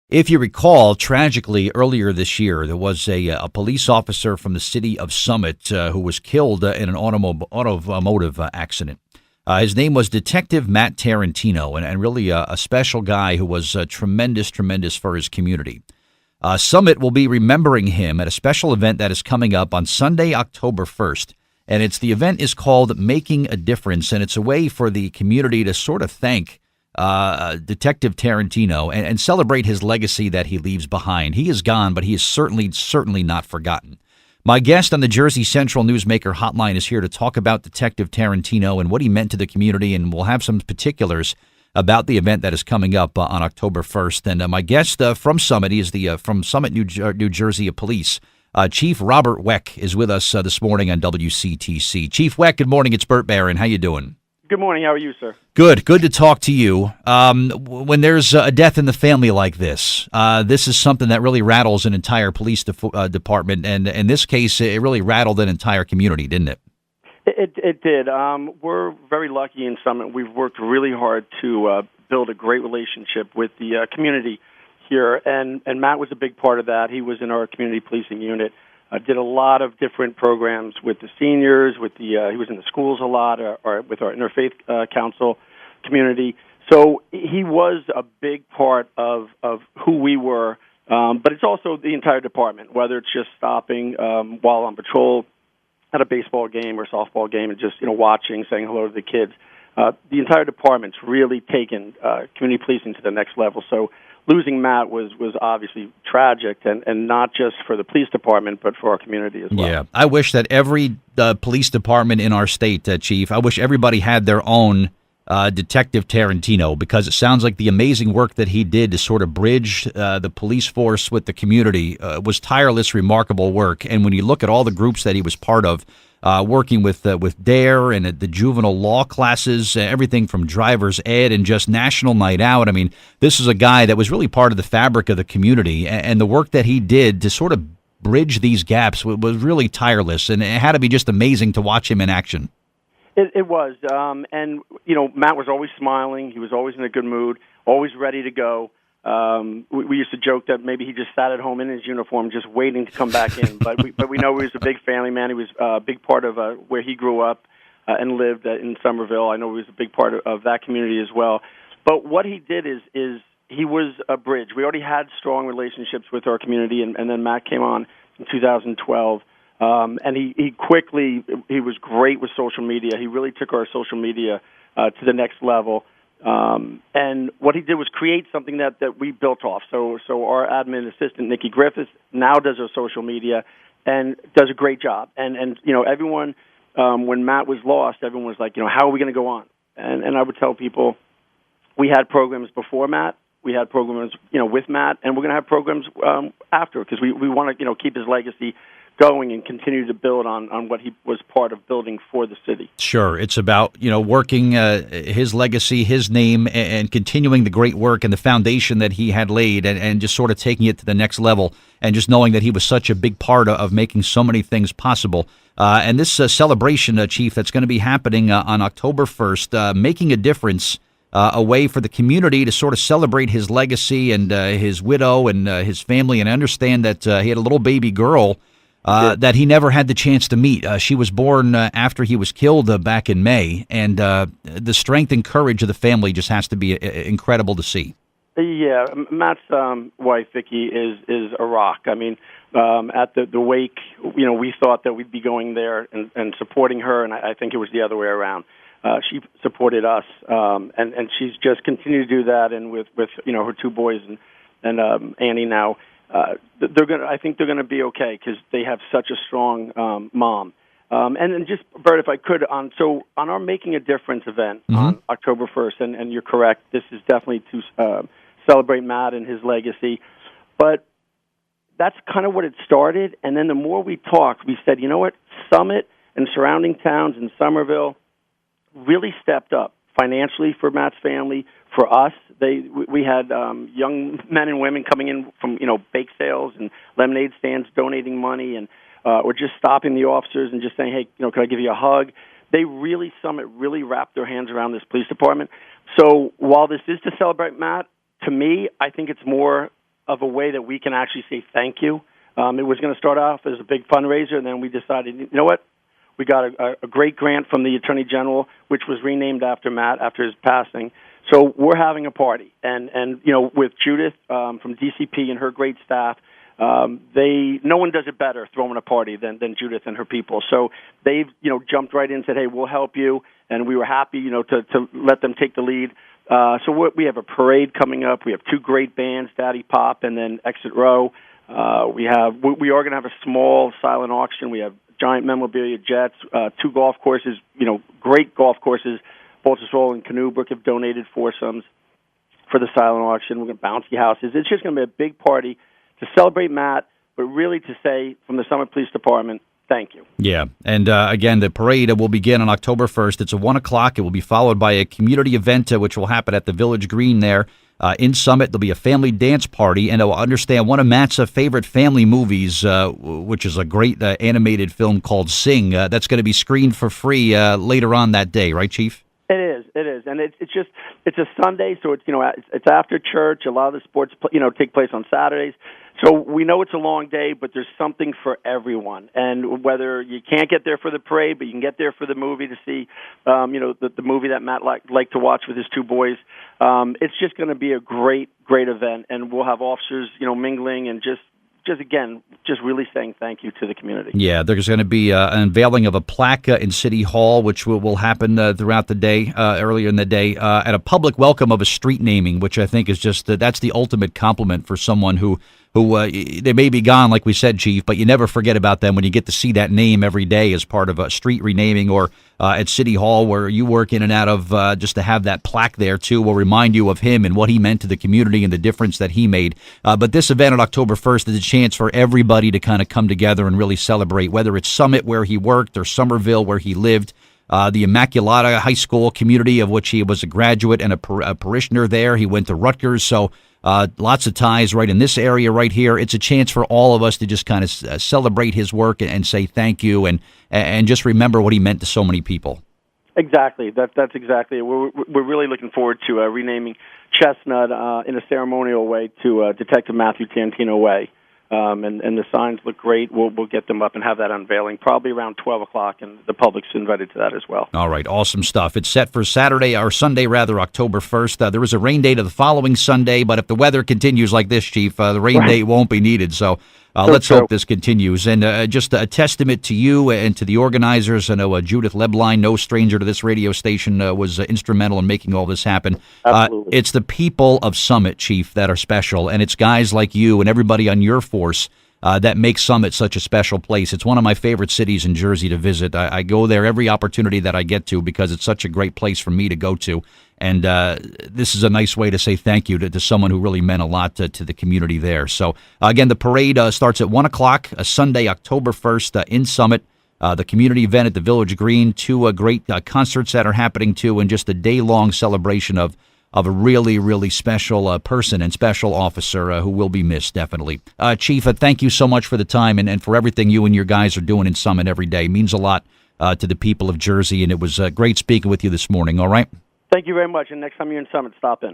If you recall, tragically, earlier this year, there was a police officer from the city of Summit who was killed in an automotive accident. His name was Detective Matt Tarantino, and really a special guy who was tremendous for his community. Summit will be remembering him at a special event that is coming up on Sunday, October 1st. And the event is called Making a Difference, and it's a way for the community to sort of thank Detective Tarantino and celebrate his legacy that he leaves behind. He is gone, but he is certainly not forgotten. My guest on the Jersey Central Newsmaker Hotline is here to talk about Detective Tarantino and what he meant to the community, and we'll have some particulars about the event that is coming up on October 1st. And my guest from Summit, he is from Summit, New Jersey Police. Chief Robert Weck is with us this morning on WCTC. Chief Weck, good morning. It's Burt Barron. How you doing? Good morning. How are you, sir? Good to talk to you. When there's a death in the family like this is something that really rattles an entire police department, and in this case, it really rattled an entire community, didn't it? It did. We're very lucky in Summit. We've worked really hard to build a great relationship with the community here, and Matt was a big part of that. He was in our community policing unit. Did a lot of different programs with the seniors, he was in the schools a lot, or with our interfaith council community. So he was a big part of who we were, but it's also the entire department, whether it's just stopping while on patrol at a baseball game or softball game and just watching, saying hello to the kids. The entire department's really taken community policing to the next level. So losing Matt was obviously tragic, and not just for the police department, but for our community as well. Yeah, I wish that every police department in our state, Chief, I wish everybody had their own Detective Tarantino, because it sounds like the amazing work that he did to sort of bridge the police force with the community was tireless, remarkable work. And when you look at all the groups that he was part of, working with DARE and the juvenile law classes, everything from driver's ed and just National Night Out. I mean, this is a guy that was really part of the fabric of the community, and the work that he did to sort of bridge these gaps was really tireless, and it had to be just amazing to watch him in action. It was, and Matt was always smiling. He was always in a good mood, always ready to go. We used to joke that maybe he just sat at home in his uniform, just waiting to come back in. But we know he was a big family man. He was a big part of where he grew up and lived in Somerville. I know he was a big part of that community as well. But what he did is he was a bridge. We already had strong relationships with our community, and then Matt came on in 2012. And he was great with social media. He really took our social media to the next level. And what he did was create something that we built off. So our admin assistant, Nikki Griffiths, now does our social media and does a great job. And everyone, when Matt was lost, everyone was like, how are we going to go on? And I would tell people, we had programs before Matt, we had programs, with Matt, and we're going to have programs after, because we want to, keep his legacy going and continue to build on what he was part of building for the city. Sure. It's about, working his legacy, his name, and continuing the great work and the foundation that he had laid, and just sort of taking it to the next level, and just knowing that he was such a big part of making so many things possible. And this celebration, Chief, that's going to be happening on October 1st, making a difference, a way for the community to sort of celebrate his legacy and his widow and his family, and understand that he had a little baby girl that he never had the chance to meet. She was born after he was killed back in May, and the strength and courage of the family just has to be incredible to see. Yeah, Matt's wife, Vicki, is a rock. I mean, at the wake, we thought that we'd be going there and supporting her, and I think it was the other way around. She supported us, and she's just continued to do that, and with her two boys and Annie now. I think they're gonna be okay, because they have such a strong mom. And just, Bert, if I could, on our Making a Difference event on October 1st, and you're correct, this is definitely to celebrate Matt and his legacy. But that's kind of what it started, and then the more we talked, we said, Summit and surrounding towns in Somerville really stepped up financially for Matt's family, for us. We had young men and women coming in from bake sales and lemonade stands, donating money, and or just stopping the officers and just saying, hey, can I give you a hug? Summit really wrapped their hands around this police department. So while this is to celebrate Matt, to me, I think it's more of a way that we can actually say thank you. It was going to start off as a big fundraiser, and then we decided, you know what? We got a great grant from the Attorney General, which was renamed after Matt after his passing. So we're having a party, and with Judith from DCP and her great staff, no one does it better throwing a party than Judith and her people. So they've jumped right in and said, hey, we'll help you, and we were happy to let them take the lead. So we have a parade coming up. We have two great bands, Daddy Pop and then Exit Row. We are going to have a small silent auction. We have giant memorabilia jets, two golf courses, great golf courses. Boltzers Roll and Canoebrook have donated foursomes for the silent auction. We're going to bouncy houses. It's just going to be a big party to celebrate Matt, but really to say from the Summit Police Department, thank you. Yeah, and again, the parade will begin on October 1st. It's at 1 o'clock. It will be followed by a community event, which will happen at the Village Green there. In Summit, there'll be a family dance party, and I'll understand one of Matt's favorite family movies, which is a great animated film called Sing. That's going to be screened for free later on that day, right, Chief? It is, and it's a Sunday, so it's after church. A lot of the sports take place on Saturdays, so we know it's a long day, but there's something for everyone. And whether you can't get there for the parade, but you can get there for the movie to see, the movie that Matt liked to watch with his two boys. It's just going to be a great event, and we'll have officers mingling and just really saying thank you to the community. Yeah, there's going to be an unveiling of a plaque in City Hall, which will happen throughout the day, earlier in the day, and a public welcome of a street naming, which I think is just that's the ultimate compliment for someone who they may be gone, like we said, Chief, but you never forget about them when you get to see that name every day as part of a street renaming, or at City Hall where you work in and out of, just to have that plaque there, too, will remind you of him and what he meant to the community and the difference that he made. But this event on October 1st is a chance for everybody to kind of come together and really celebrate, whether it's Summit where he worked or Somerville where he lived. The Immaculata High School community, of which he was a graduate and a parishioner there. He went to Rutgers, so lots of ties right in this area right here. It's a chance for all of us to just kind of celebrate his work and say thank you and just remember what he meant to so many people. Exactly. That's exactly it. We're really looking forward to renaming Chestnut in a ceremonial way to Detective Matthew Tantino Way. And the signs look great. We'll get them up and have that unveiling probably around 12 o'clock, and the public's invited to that as well. All right, awesome stuff. It's set for Sunday, October 1st. There is a rain date of the following Sunday, but if the weather continues like this, Chief, the rain date won't be needed. So let's hope this continues. And just a testament to you and to the organizers. I know Judith Lebline, no stranger to this radio station, was instrumental in making all this happen. Absolutely. It's the people of Summit, Chief, that are special, and it's guys like you and everybody on your force that makes Summit such a special place. It's one of my favorite cities in Jersey to visit. I go there every opportunity that I get to because it's such a great place for me to go to. And this is a nice way to say thank you to someone who really meant a lot to the community there. So, again, the parade starts at 1 o'clock, Sunday, October 1st, in Summit. The community event at the Village Green, two great concerts that are happening, too, and just a day-long celebration of a really, really special person and special officer who will be missed, definitely. Chief, thank you so much for the time and for everything you and your guys are doing in Summit every day. It means a lot to the people of Jersey, and it was great speaking with you this morning, all right? Thank you very much, and next time you're in Summit, stop in.